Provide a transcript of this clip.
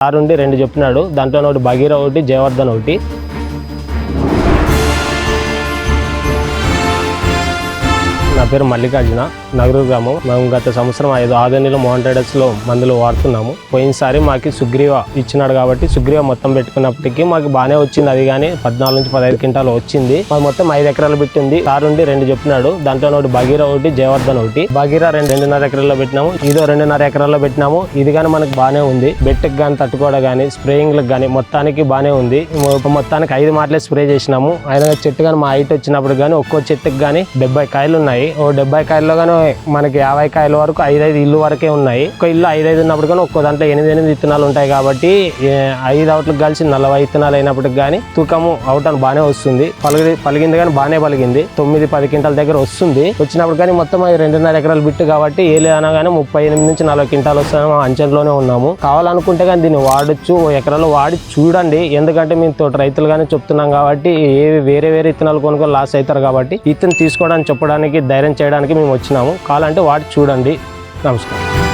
6 2 చెప్పినాడు. దాంట్లో ఒకటి భగీర, ఒకటి జయవర్ధన్, ఒకటి. నా పేరు మల్లికార్జున, నగరు గ్రామం. మేము గత సంవత్సరం 5 ఆదోనిలో మోహన్ ట్రేడర్స్లో మందులు వాడుతున్నాము. పోయినసారి మాకు సుగ్రీవ ఇచ్చినాడు కాబట్టి సుగ్రీవ మొత్తం పెట్టుకున్నప్పటికీ మాకు బాగానే వచ్చింది. అది కానీ 14 నుంచి 15 క్వింటాలు వచ్చింది. మాకు మొత్తం 5 ఎకరాలు పెట్టింది. 6 2 చెప్పినాడు. దాంట్లో ఒకటి భగీర, ఒకటి జయవర్ధన్, ఒకటి. భగీర 2.5 ఎకరాల్లో పెట్టినాము. ఇదో 2.5 ఎకరాల్లో పెట్టినాము. ఇది కానీ మనకు బాగానే ఉంది. బెట్టుకు కానీ తట్టుకోవడం కానీ స్ప్రేయింగ్లకు కానీ మొత్తానికి బాగానే ఉంది. మొత్తానికి 5 మాటలే స్ప్రే చేసినాము. అయినా చెట్టు కానీ మా హైట్ వచ్చినప్పుడు కానీ ఒక్కో చెట్టుకు కానీ 70 కాయలు ఉన్నాయి. 70 కాయల్లో కానీ మనకి 50 కాయల వరకు 5 ఇల్లు వరకే ఉన్నాయి. ఒక ఇల్లు 5 ఉన్నప్పుడు కానీ ఒక్కో దాంట్లో 8 విత్తనాలు ఉంటాయి కాబట్టి 5 అవుట్లకు కలిసి 40 విత్తనాలు అయినప్పటికి కానీ తూకము అవుట్ అని బాగానే వస్తుంది. పలిగింది కానీ బాగానే పలిగింది. 9-10 క్వింటాల దగ్గర వస్తుంది. వచ్చినప్పుడు కానీ మొత్తం 2.5 ఎకరాలు బిట్టు కాబట్టి ఏదైనా కానీ 38 నుంచి 40 క్వింటాలు వస్తాము అంచనాలోనే ఉన్నాము. కావాలనుకుంటే కానీ దీన్ని వాడచ్చు. ఎకరాలు వాడి చూడండి. ఎందుకంటే మేము తోట రైతులు కానీ చెప్తున్నాం కాబట్టి వేరే విత్తనాలు కొనుక్కొని లాస్ అవుతారు కాబట్టి ఇతను తీసుకోవడానికి చెప్పడానికి ధైర్యం చేయడానికి మేము వచ్చినాము. కావాలంటే వాడి చూడండి. నమస్కారం.